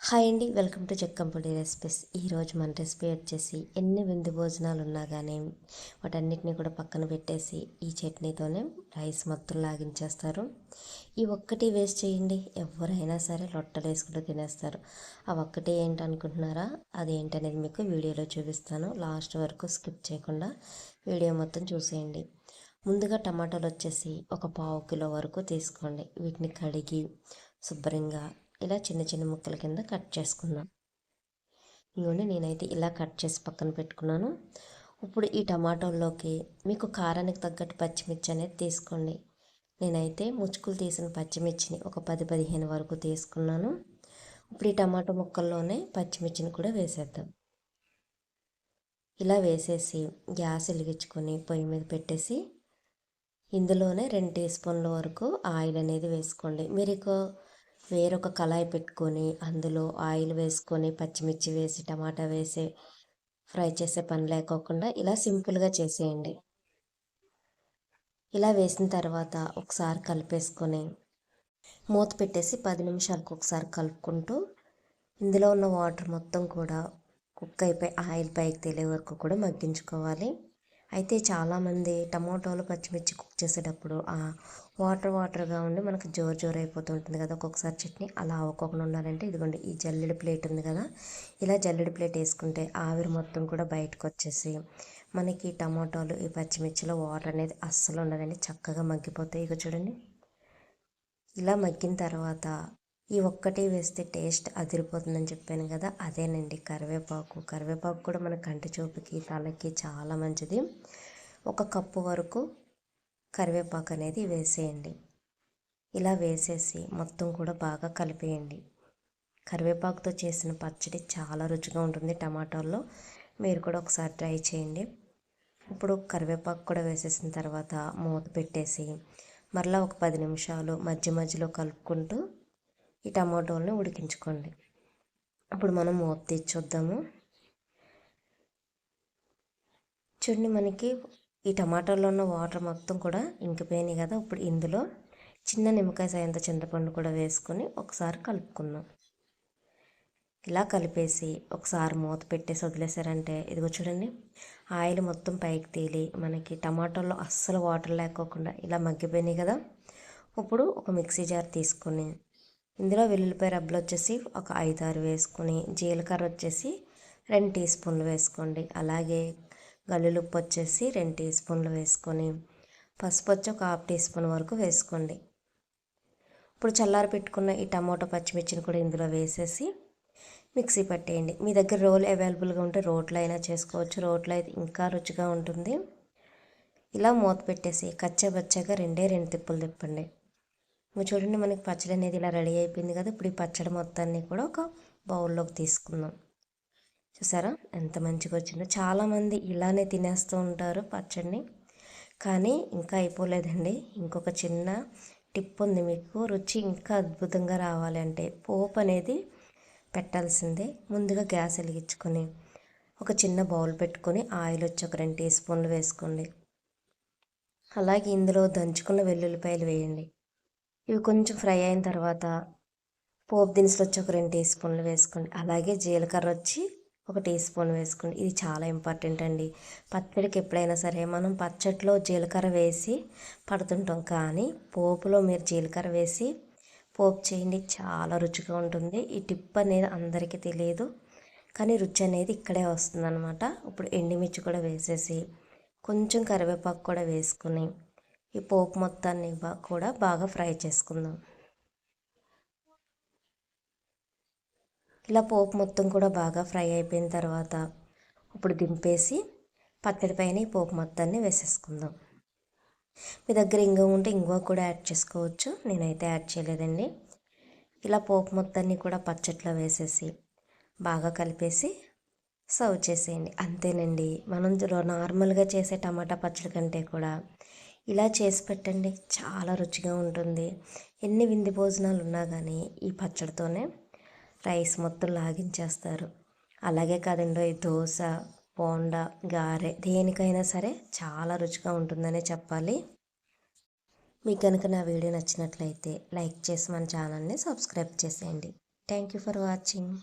Hi అండి, welcome to చెక్కంపొడి recipes. ఈరోజు మన రెసిపీ వచ్చేసి ఎన్ని విందు భోజనాలు ఉన్నా కానీ వాటన్నిటిని కూడా పక్కన పెట్టేసి ఈ చట్నీతోనే రైస్ మొత్తం లాగించేస్తారు. ఈ ఒక్కటి వేస్ట్ చేయండి, ఎవరైనా సరే లొట్టలు వేసుకుంటూ తినేస్తారు. ఆ ఒక్కటి ఏంటనుకుంటున్నారా? అది ఏంటనేది మీకు వీడియోలో చూపిస్తాను. లాస్ట్ వరకు స్కిప్ చేయకుండా వీడియో మొత్తం చూసేయండి. ముందుగా టమాటాలు వచ్చేసి ఒక పావు కిలో వరకు తీసుకోండి. వీటిని కడిగి శుభ్రంగా ఇలా చిన్న చిన్న ముక్కల కింద కట్ చేసుకుందాం. ఇవన్నీ నేనైతే ఇలా కట్ చేసి పక్కన పెట్టుకున్నాను. ఇప్పుడు ఈ టమాటోల్లోకి మీకు కారానికి తగ్గట్టు పచ్చిమిర్చి అనేది తీసుకోండి. నేనైతే ముచ్చుకులు తీసిన పచ్చిమిర్చిని ఒక 10-15 వరకు తీసుకున్నాను. ఇప్పుడు ఈ టమాటో ముక్కల్లోనే పచ్చిమిర్చిని కూడా వేసేద్దాం. ఇలా వేసేసి గ్యాస్ వెలిగించుకొని పొయ్యి మీద పెట్టేసి ఇందులోనే 2 టీ స్పూన్ల వరకు ఆయిల్ అనేది వేసుకోండి. మీరు వేరొక కళాయి పెట్టుకొని అందులో ఆయిల్ వేసుకొని పచ్చిమిర్చి వేసి టమాటా వేసి ఫ్రై చేసే పని లేకోకుండా ఇలా సింపుల్గా చేసేయండి. ఇలా వేసిన తర్వాత ఒకసారి కలిపేసుకొని మూత పెట్టేసి 10 నిమిషాలకు ఒకసారి కలుపుకుంటూ ఇందులో ఉన్న వాటర్ మొత్తం కూడా కుక్ అయిపోయి ఆయిల్ పైకి తేలే వరకు కూడా మగ్గించుకోవాలి. అయితే చాలామంది టమాటోలు పచ్చిమిర్చి కుక్ చేసేటప్పుడు వాటర్గా ఉండి మనకు జోరు అయిపోతూ ఉంటుంది కదా ఒక్కొక్కసారి చట్నీ. అలా అవ్వకుండా ఉండాలంటే ఇదిగోండి, ఈ జల్లెడి ప్లేట్ ఉంది కదా, ఇలా జల్లెడి ప్లేట్ వేసుకుంటే ఆవిరి మొత్తం కూడా బయటకు వచ్చేసి మనకి టమాటోలు ఈ పచ్చిమిర్చిలో వాటర్ అనేది అస్సలు ఉండదండి, చక్కగా మగ్గిపోతాయి. ఇక చూడండి, ఇలా మగ్గిన తర్వాత ఈ ఒక్కటి వేస్తే టేస్ట్ అదిరిపోతుందని చెప్పాను కదా, అదేనండి కరివేపాకు కూడా మన కంటి చూపుకి తలకి చాలా మంచిది. 1 కప్పు వరకు కరివేపాకు అనేది వేసేయండి. ఇలా వేసేసి మొత్తం కూడా బాగా కలిపేయండి. కరివేపాకుతో చేసిన పచ్చడి చాలా రుచిగా ఉంటుంది టమాటాల్లో. మీరు కూడా ఒకసారి ట్రై చేయండి. ఇప్పుడు కరివేపాకు కూడా వేసేసిన తర్వాత మూత పెట్టేసి మరలా ఒక 10 నిమిషాలు మధ్యలో కలుపుకుంటూ ఈ టమాటోల్ని ఉడికించుకోండి. ఇప్పుడు మనం మూత తీసి చూద్దాము. చూడండి, మనకి ఈ టమాటాలో ఉన్న వాటర్ మొత్తం కూడా ఇంకిపోయినాయి కదా. ఇప్పుడు ఇందులో చిన్న నిమ్మకాయ సాయంత చింతపండు కూడా వేసుకొని ఒకసారి కలుపుకుందాం. ఇలా కలిపేసి ఒకసారి మూత పెట్టేసి వదిలేసారంటే ఇదిగో చూడండి, ఆయిల్ మొత్తం పైకి తేలి మనకి టమాటాల్లో అస్సలు వాటర్ లేకోకుండా ఇలా మగ్గిపోయినాయి కదా. ఇప్పుడు ఒక మిక్సీ జార్ తీసుకొని ఇందులో వెల్లుల్లిపాయ రబ్బలు వచ్చేసి ఒక 5-6 వేసుకొని, జీలకర్ర వచ్చేసి 2 టీ స్పూన్లు వేసుకోండి. అలాగే గల్లులుప్పు వచ్చేసి 2 టీ స్పూన్లు వేసుకొని, పసుపు వచ్చి ఒక 1/2 టీ స్పూన్ వరకు వేసుకోండి. ఇప్పుడు చల్లారి పెట్టుకున్న ఈ టమాటో పచ్చిమిర్చిని కూడా ఇందులో వేసేసి మిక్సీ పట్టేయండి. మీ దగ్గర రోలు అవైలబుల్గా ఉంటే రోట్లో అయినా చేసుకోవచ్చు, రోట్లో అయితే ఇంకా రుచిగా ఉంటుంది. ఇలా మూత పెట్టేసి కచ్చాబచ్చాగా 2 తిప్పులు తిప్పండి. చూడండి, మనకి పచ్చడి అనేది ఇలా రెడీ అయిపోయింది కదా. ఇప్పుడు ఈ పచ్చడి మొత్తాన్ని కూడా ఒక బౌల్లోకి తీసుకుందాం. చూసారా ఎంత మంచిగా వచ్చిందో. చాలామంది ఇలానే తినేస్తూ ఉంటారు పచ్చడిని, కానీ ఇంకా అయిపోలేదండి. ఇంకొక చిన్న టిప్ ఉంది మీకు. రుచి ఇంకా అద్భుతంగా రావాలంటే పోపు అనేది పెట్టాల్సిందే. ముందుగా గ్యాస్ వెలిగించుకొని ఒక చిన్న బౌల్ పెట్టుకొని ఆయిల్ వచ్చి ఒక 2 టీ స్పూన్లు వేసుకోండి. అలాగే ఇందులో దంచుకున్న వెల్లుల్లిపాయలు వేయండి. ఇవి కొంచెం ఫ్రై అయిన తర్వాత పోపు దినుసులు వచ్చి ఒక 2 టీ స్పూన్లు వేసుకోండి. అలాగే జీలకర్ర వచ్చి ఒక టీ స్పూన్ వేసుకోండి. ఇది చాలా ఇంపార్టెంట్ అండి. పచ్చడికి ఎప్పుడైనా సరే మనం పచ్చడిలో జీలకర్ర వేసి పడుతుంటాం, కానీ పోపులో మీరు జీలకర్ర వేసి పోపు చేయండి, చాలా రుచిగా ఉంటుంది. ఈ టిప్ అనేది అందరికీ తెలియదు, కానీ రుచి అనేది ఇక్కడే వస్తుందన్నమాట. ఇప్పుడు ఎండుమిర్చి కూడా వేసేసి కొంచెం కరివేపాకు కూడా వేసుకుని ఈ పోపు మొత్తాన్ని కూడా బాగా ఫ్రై చేసుకుందాం. ఇలా పోపు మొత్తం కూడా బాగా ఫ్రై అయిపోయిన తర్వాత ఇప్పుడు దింపేసి పచ్చడి పైన ఈ పోపు మొత్తాన్ని వేసేసుకుందాం. మీ దగ్గర ఇంగువ ఉంటే ఇంగువ కూడా యాడ్ చేసుకోవచ్చు, నేనైతే యాడ్ చేయలేదండి. ఇలా పోపు మొత్తాన్ని కూడా పచ్చట్లో వేసేసి బాగా కలిపేసి సర్వ్ చేసేయండి. అంతేనండి, మనం నార్మల్గా చేసే టమాటా పచ్చడి కంటే కూడా ఇలా చేసి పెట్టండి, చాలా రుచిగా ఉంటుంది. ఎన్ని విందు భోజనాలు ఉన్నా కానీ ఈ పచ్చడితోనే రైస్ మొత్తం లాగించేస్తారు. అలాగే కాదండి, దోశ, బోండా, గారె దేనికైనా సరే చాలా రుచిగా ఉంటుందనే చెప్పాలి. మీకు కనుక నా వీడియో నచ్చినట్లయితే లైక్ చేసి మన ఛానల్ని సబ్స్క్రైబ్ చేసేయండి. Thank you for watching.